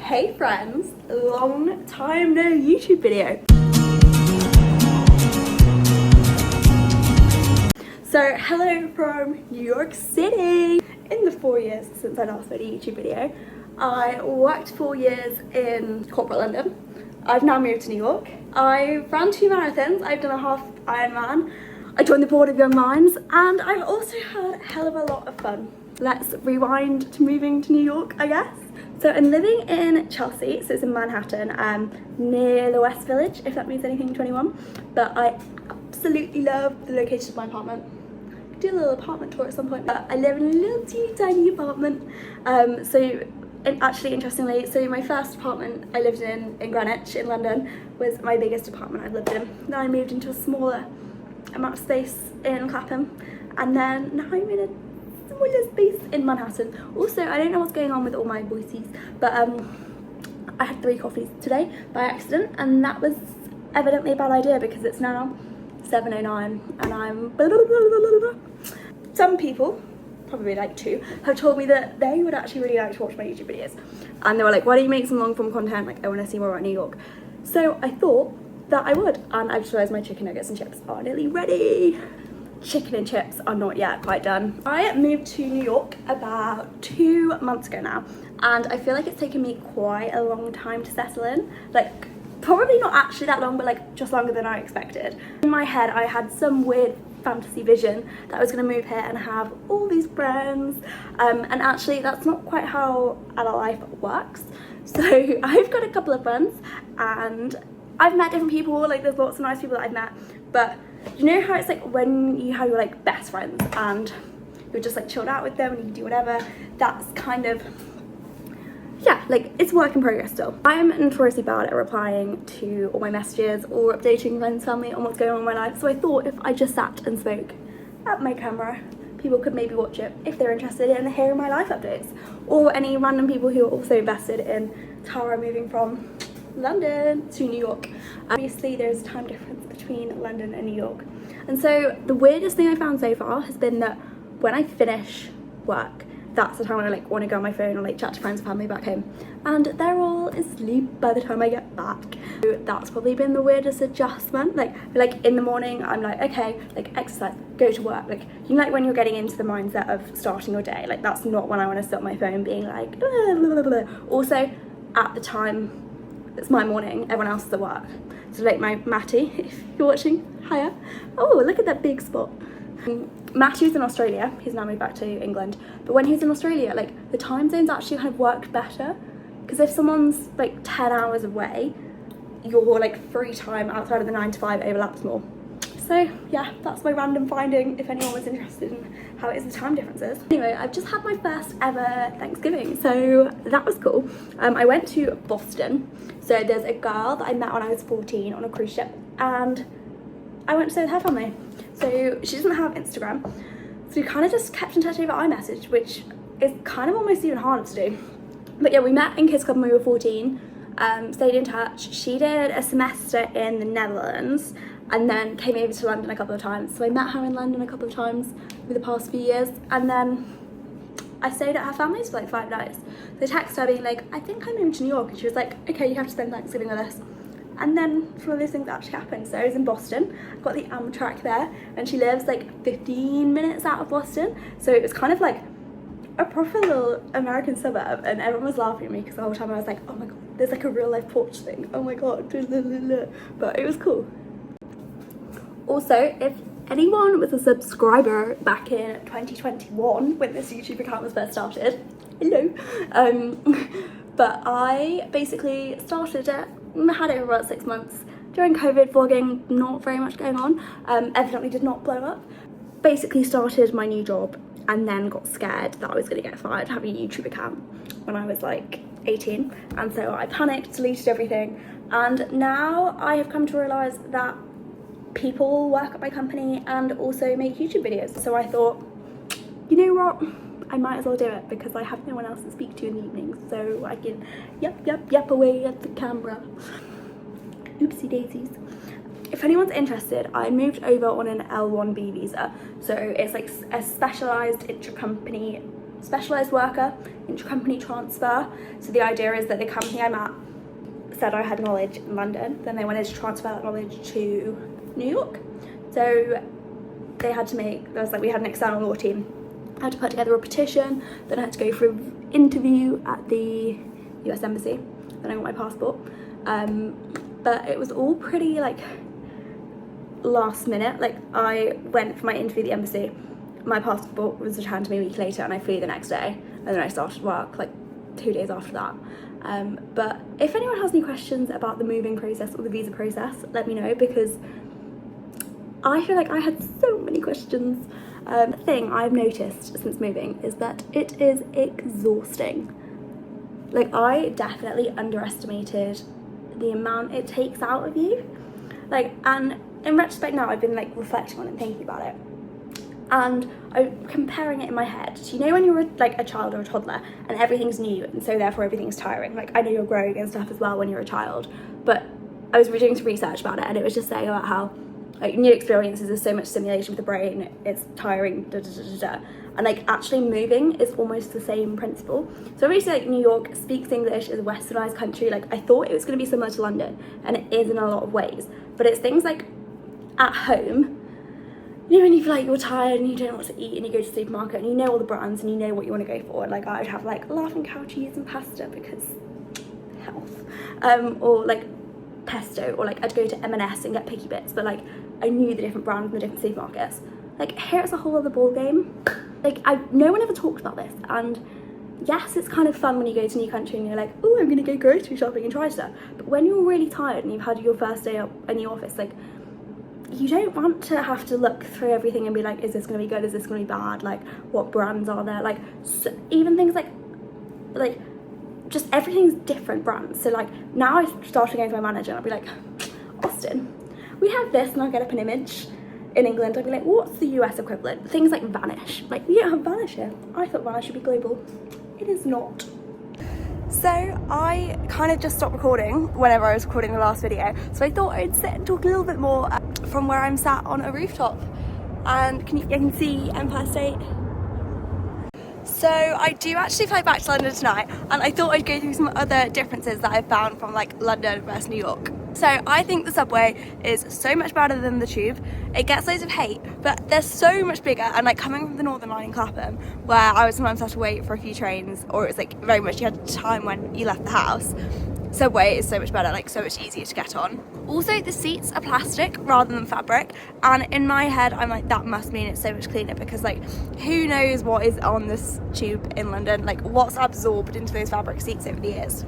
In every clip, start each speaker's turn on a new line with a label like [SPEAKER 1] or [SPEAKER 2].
[SPEAKER 1] Hey friends, long time no YouTube video. So hello from New York City. In the 4 years since I last made a YouTube video, I worked 4 years in corporate London. I've now moved to New York. I ran 2 marathons. I've done a half Ironman. I joined the board of Young Minds, and I've also had a hell of a lot of fun. Let's rewind to moving to New York, I guess. So I'm living in Chelsea, so it's in Manhattan, near the West Village, if that means anything to anyone. But I absolutely love the location of my apartment. I'll do a little apartment tour at some point. But I live in a little teeny tiny apartment. Actually, interestingly, so my first apartment I lived in Greenwich, in London, was my biggest apartment I've lived in. Then I moved into a smaller amount of space in Clapham, and then now I'm in a smaller space in Manhattan. Also, I don't know what's going on with all my voices, but I had 3 coffees today by accident, and that was evidently a bad idea because it's now 7:09 and I'm blah, blah, blah, blah, blah. Some people, probably like 2, have told me that they would actually really like to watch my YouTube videos, and they were like, why don't you make some long form content, like I want to see more about New York. So I thought that I would, and I've just realised my chicken nuggets and chips are nearly ready. Chicken and chips are not yet quite done. I moved to New York about 2 months ago now, and I feel like it's taken me quite a long time to settle in. Like, probably not actually that long, but like just longer than I expected. In my head, I had some weird fantasy vision that I was going to move here and have all these friends, and actually that's not quite how adult life works. So I've got a couple of friends, and I've met different people, like there's lots of nice people that I've met, but you know how it's like when you have your like best friends and you're just like chilled out with them and you can do whatever? That's kind of, yeah, like it's work in progress still. I'm notoriously bad at replying to all my messages or updating friends, family on what's going on in my life, so I thought if I just sat and spoke at my camera, people could maybe watch it if they're interested in hearing my life updates, or any random people who are also invested in Tara moving from London to New York. Obviously there's a time difference between London and New York, and so the weirdest thing I found so far has been that when I finish work, that's the time when I like want to go on my phone or like chat to friends and family back home, and they're all asleep by the time I get back. So that's probably been the weirdest adjustment. Like in the morning I'm like, okay, like exercise, go to work, like you know, like when you're getting into the mindset of starting your day, like that's not when I want to sit on my phone being like blah, blah, blah, blah. Also at the time it's my morning, everyone else is at work. So like my Matty, if you're watching, hiya. Oh, look at that big spot. Matthew's in Australia, he's now moved back to England, but when he's in Australia, like the time zones actually kind of worked better, because if someone's like 10 hours away, your like free time outside of the 9 to 5 overlaps more. So yeah, that's my random finding if anyone was interested in how it is with time differences. Anyway, I've just had my first ever Thanksgiving, so that was cool. I went to Boston. So there's a girl that I met when I was 14 on a cruise ship, and I went to stay with her family. So she doesn't have Instagram, so we kind of just kept in touch over iMessage, which is kind of almost even harder to do. But yeah, we met in Kids Club when we were 14, stayed in touch. She did a semester in the Netherlands and then came over to London a couple of times. So I met her in London a couple of times over the past few years, and then I stayed at her family's for like 5 nights. So I texted her being like, I think I'm moving to New York, and she was like, okay, you have to spend Thanksgiving with us. And then one of those things actually happened. So I was in Boston, I got the Amtrak there, and she lives like 15 minutes out of Boston. So it was kind of like a proper little American suburb, and everyone was laughing at me because the whole time I was like, oh my god, there's like a real life porch thing, oh my god, but it was cool. Also, if anyone was a subscriber back in 2021 when this YouTube account was first started, hello, but I basically started it, had it for about 6 months during COVID, vlogging, not very much going on, evidently did not blow up. Basically started my new job and then got scared that I was going to get fired having a YouTube account when I was like 18, and so I panicked, deleted everything, and now I have come to realise that people work at my company and also make YouTube videos. So I thought, you know what, I might as well do it because I have no one else to speak to in the evenings, so I can yep away at the camera. Oopsie daisies. If anyone's interested, I moved over on an L1B visa, so it's like a specialised intra-company specialised worker, intercompany transfer. So the idea is that the company I'm at said I had knowledge in London, then they wanted to transfer that knowledge to New York. So they had to we had an external law team. I had to put together a petition, then I had to go for an interview at the US Embassy, then I got my passport. But it was all pretty like last minute. Like I went for my interview at the embassy, my passport was returned to me a week later and I flew the next day, and then I started work like 2 days after that. But if anyone has any questions about the moving process or the visa process, let me know, because I feel like I had so many questions. The thing I've noticed since moving is that it is exhausting. Like I definitely underestimated the amount it takes out of you. Like, and in retrospect now, I've been like reflecting on it and thinking about it, and I'm comparing it in my head. So you know when you're like a child or a toddler and everything's new and so therefore everything's tiring. Like I know you're growing and stuff as well when you're a child, but I was doing some research about it and it was just saying about how like new experiences, there's so much stimulation with the brain, it's tiring, and like actually moving is almost the same principle. So obviously like New York speaks English, is a westernized country. Like I thought it was going to be similar to London, and it is in a lot of ways, but it's things like at home, you know, when you feel like you're tired and you don't know what to eat and you go to the supermarket and you know all the brands and you know what you want to go for, and like I would have like laughing cow cheese and pasta because health, or like pesto, or like I'd go to M&S and get picky bits, but like I knew the different brands in the different supermarkets. Like here it's a whole other ball game. Like no one ever talked about this, and yes, it's kind of fun when you go to a new country and you're like, oh, I'm gonna go grocery shopping and try stuff. But when you're really tired and you've had your first day up in the office, like you don't want to have to look through everything and be like, is this gonna be good, is this gonna be bad, like what brands are there, like so even things like just everything's different brands. So like now I started going to my manager and I'll be like, Austin, we have this, and I'll get up an image in England. I'd be like, what's the US equivalent? Things like Vanish. Like we don't have Vanish here. I thought Vanish should be global. It is not. So I kind of just stopped recording whenever I was recording the last video, so I thought I'd sit and talk a little bit more from where I'm sat on a rooftop, and you can see Empire State. So I do actually fly back to London tonight, and I thought I'd go through some other differences that I've found from like London versus New York. So I think the subway is so much better than the tube. It gets loads of hate, but they're so much bigger, and like coming from the Northern Line in Clapham, where I would sometimes have to wait for a few trains, or it was like very much you had time when you left the house, subway is so much better, like so much easier to get on. Also the seats are plastic rather than fabric, and in my head I'm like, that must mean it's so much cleaner, because like who knows what is on this tube in London, like what's absorbed into those fabric seats over the years.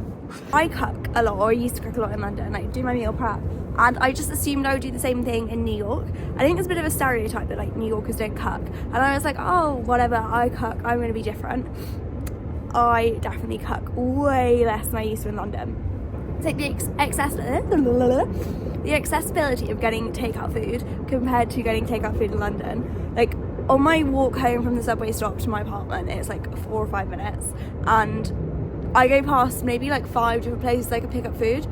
[SPEAKER 1] I cook a lot, or I used to cook a lot in London, like do my meal prep, and I just assumed I would do the same thing in New York. I think there's a bit of a stereotype that like New Yorkers don't cook, and I was like, oh whatever, I cook, I'm going to be different. I definitely cook way less than I used to in London. It's like the accessibility of getting takeout food compared to getting takeout food in London. Like on my walk home from the subway stop to my apartment, it's like 4 or 5 minutes, and I go past maybe like 5 different places I could pick up food.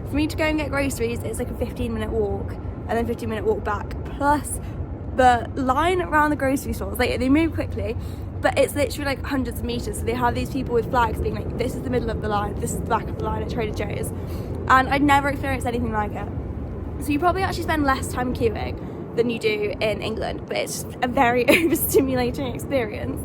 [SPEAKER 1] For me to go and get groceries, it's like a 15-minute walk, and then 15-minute walk back, plus the line around the grocery stores, like they move quickly, but it's literally like hundreds of meters. So they have these people with flags being like, this is the middle of the line, this is the back of the line at Trader Joe's, and I'd never experienced anything like it. So you probably actually spend less time queuing than you do in England, but it's just a very overstimulating experience.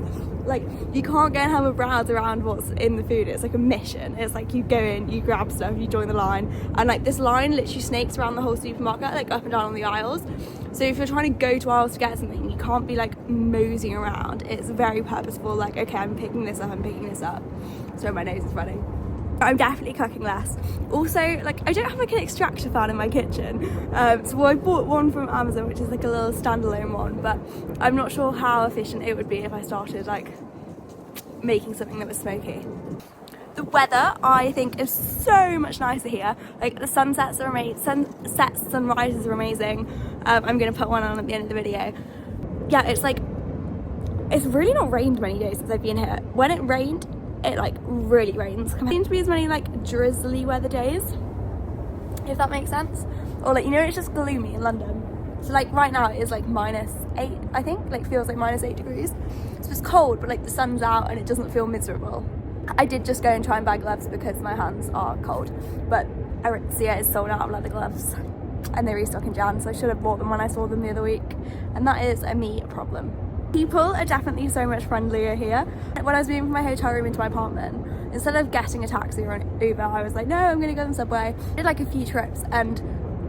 [SPEAKER 1] Like you can't go and have a browse around what's in the food. It's like a mission. It's like you go in, you grab stuff, you join the line, and like this line literally snakes around the whole supermarket, like up and down on the aisles. So if you're trying to go to aisles to get something, you can't be like moseying around. It's very purposeful, like okay, I'm picking this up, I'm picking this up. So my nose is running. I'm definitely cooking less. Also, like I don't have like an extractor fan in my kitchen, so I bought one from Amazon, which is like a little standalone one, but I'm not sure how efficient it would be if I started like making something that was smoky. The weather I think is so much nicer here. Like the sunsets are amazing, sunrises are amazing. I'm gonna put one on at the end of the video. Yeah, it's like it's really not rained many days since I've been here. When it rained, it like really rains. There seems to be as many like drizzly weather days, if that makes sense. Or like, you know, it's just gloomy in London. So like right now it is like -8, I think, like feels like -8 degrees. So it's cold but like the sun's out and it doesn't feel miserable. I did just go and try and buy gloves because my hands are cold, but Aritzia is sold out of leather gloves and they restock in Jan, so I should have bought them when I saw them the other week, and that is a me problem. People are definitely so much friendlier here. When I was moving from my hotel room into my apartment, instead of getting a taxi or an Uber, I was like, no, I'm gonna go on the subway. I did like a few trips and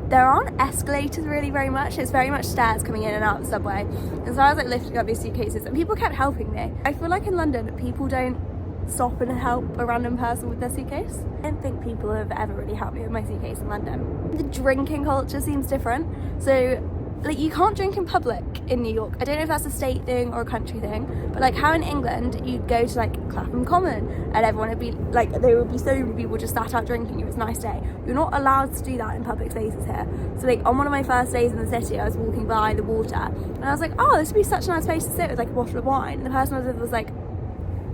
[SPEAKER 1] there aren't escalators really very much. It's very much stairs coming in and out of the subway. And so I was like lifting up these suitcases and people kept helping me. I feel like in London, people don't stop and help a random person with their suitcase. I don't think people have ever really helped me with my suitcase in London. The drinking culture seems different. So like you can't drink in public in New York. I don't know if that's a state thing or a country thing, but like how in England you'd go to like Clapham Common and everyone would be like, there would be so many people just sat out drinking. It was a nice day. You're not allowed to do that in public spaces here. So like on one of my first days in the city, I was walking by the water and I was like, oh, this would be such a nice place to sit with like a bottle of wine. And the person I was with was like,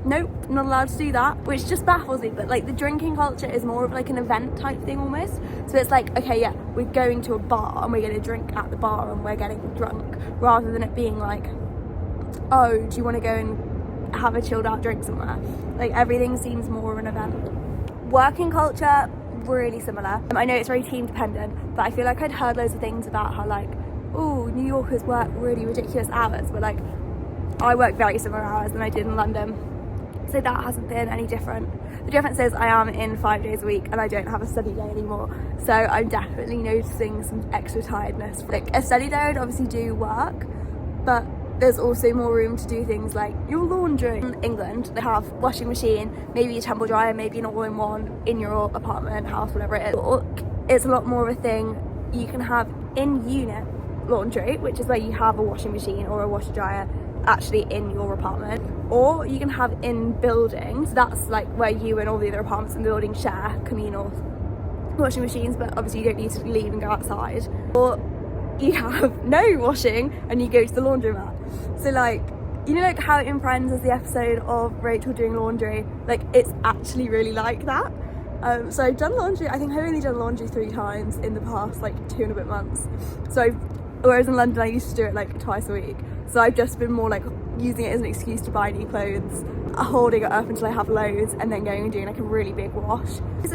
[SPEAKER 1] nope, not allowed to do that, which just baffles me. But like the drinking culture is more of like an event type thing almost. So it's like, okay, yeah, we're going to a bar and we're going to drink at the bar and we're getting drunk, rather than it being like, oh, do you want to go and have a chilled out drink somewhere? Like everything seems more of an event. Working culture, really similar. I know it's very team dependent, but I feel like I'd heard loads of things about how like, oh, New Yorkers work really ridiculous hours, but like I work very similar hours than I did in London. So that hasn't been any different. The difference is I am in 5 days a week and I don't have a study day anymore. So I'm definitely noticing some extra tiredness. Like a study day I would obviously do work, but there's also more room to do things like your laundry. In England, they have washing machine, maybe a tumble dryer, maybe an all-in-one in your apartment, house, whatever it is. It's a lot more of a thing you can have in-unit laundry, which is where you have a washing machine or a washer dryer actually in your apartment, or you can have in buildings. That's like where you and all the other apartments in the building share communal washing machines, but obviously you don't need to leave and go outside. Or you have no washing and you go to the laundromat. So like, you know, like how in Friends is the episode of Rachel doing laundry, like it's actually really like that. So I've done laundry, I think I've only done laundry 3 times in the past like 2 and a bit months. So whereas in London I used to do it like twice a week. So I've just been more like using it as an excuse to buy new clothes, holding it up until I have loads, and then going and doing like a really big wash. It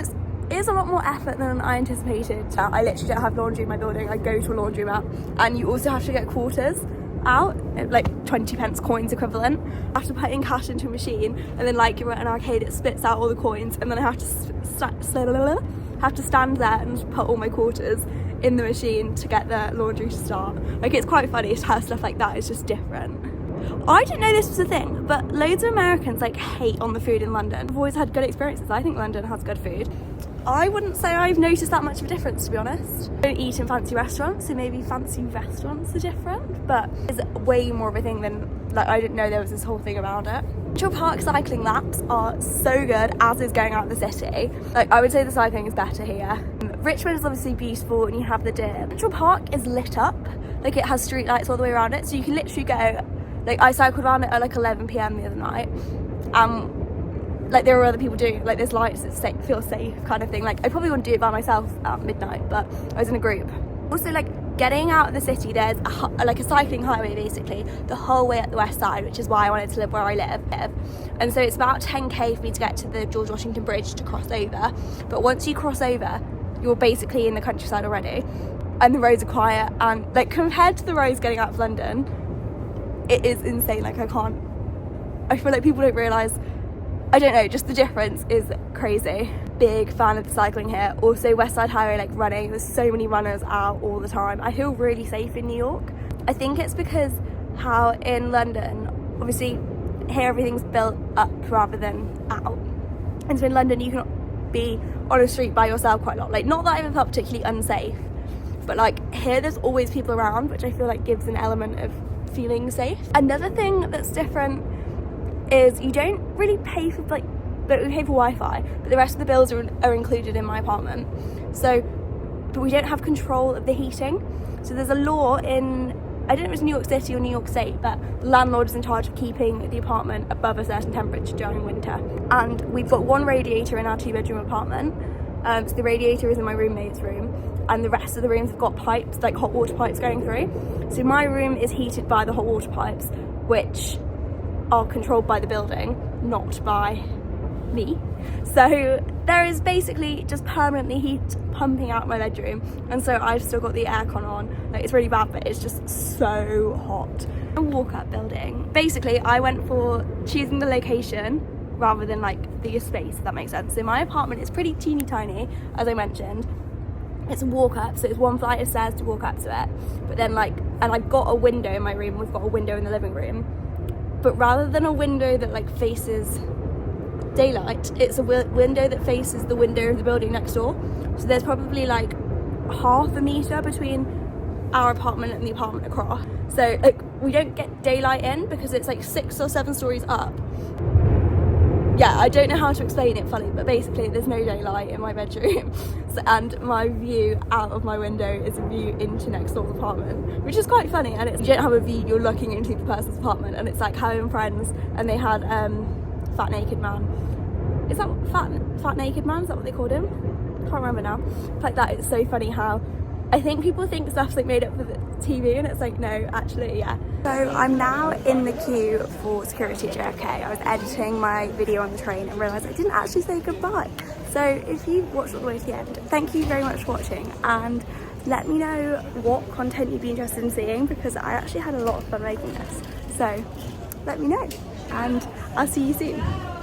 [SPEAKER 1] is a lot more effort than I anticipated. I literally don't have laundry in my building. I go to a laundromat, and you also have to get quarters out, like 20 pence coins equivalent. I have to put in cash into a machine, and then like you're at an arcade, it spits out all the coins, and then I have to stand there and put all my quarters in the machine to get the laundry to start. Like it's quite funny to have stuff like that. It's just different. I didn't know this was a thing, but loads of Americans like hate on the food in London. I've always had good experiences. I think London has good food. I wouldn't say I've noticed that much of a difference, to be honest. I don't eat in fancy restaurants, so maybe fancy restaurants are different, but it's way more of a thing than, like, I didn't know there was this whole thing about it. Central Park cycling laps are so good, as is going out of the city. Like, I would say the cycling is better here. Richmond is obviously beautiful and you have the dip. Central Park is lit up, like it has street lights all the way around it, so you can literally go, like I cycled around it at like 11 PM the other night. Like there were other people doing it, like there's lights that feel safe kind of thing. Like I probably wouldn't do it by myself at midnight, but I was in a group. Also like getting out of the city, there's like a cycling highway basically the whole way up the west side, which is why I wanted to live where I live. And so it's about 10k for me to get to the George Washington Bridge to cross over. But once you cross over, you're basically in the countryside already, and the roads are quiet, and like compared to the roads getting out of London, it is insane. Like I feel like people don't realise, I don't know, just the difference is crazy. Big fan of the cycling here. Also West Side Highway, like running, there's so many runners out all the time. I feel really safe in New York. I think it's because how in London, obviously here everything's built up rather than out, and so in London you can be on a street by yourself quite a lot. Like not that I ever felt particularly unsafe, but like here there's always people around, which I feel like gives an element of feeling safe. Another thing that's different is you don't really pay for like, but we pay for Wi-Fi, but the rest of the bills are included in my apartment. So, but we don't have control of the heating. So there's a law in, I don't know if it's New York City or New York State, but the landlord is in charge of keeping the apartment above a certain temperature during winter. And we've got one radiator in our 2-bedroom apartment. So the radiator is in my roommate's room, and the rest of the rooms have got pipes, like hot water pipes going through. So my room is heated by the hot water pipes, which are controlled by the building, not by me. So there is basically just permanently heat pumping out my bedroom, and so I've still got the aircon on. Like, it's really bad, but it's just so hot. A walk-up building. Basically, I went for choosing the location rather than like the space, if that makes sense. So my apartment is pretty teeny tiny, as I mentioned. It's a walk up, so it's one flight of stairs to walk up to it. But then like, and I've got a window in my room, we've got a window in the living room. But rather than a window that like faces daylight, it's a window that faces the window of the building next door. So there's probably like half a metre between our apartment and the apartment across. So like, we don't get daylight in because it's like 6 or 7 stories up. Yeah, I don't know how to explain it fully, but basically there's no daylight in my bedroom. So, and my view out of my window is a view into next door's apartment, which is quite funny. And you don't have a view, you're looking into the person's apartment, and it's like having friends, and they had Fat Naked Man. Is that Fat Naked Man? Is that what they called him? Can't remember now. Like that, it's so funny how I think people think stuff's like made up for the TV, and it's like, no, actually, yeah. So I'm now in the queue for security at JFK. I was editing my video on the train and realised I didn't actually say goodbye. So if you watched all the way to the end, thank you very much for watching, and let me know what content you'd be interested in seeing, because I actually had a lot of fun making this. So let me know, and I'll see you soon.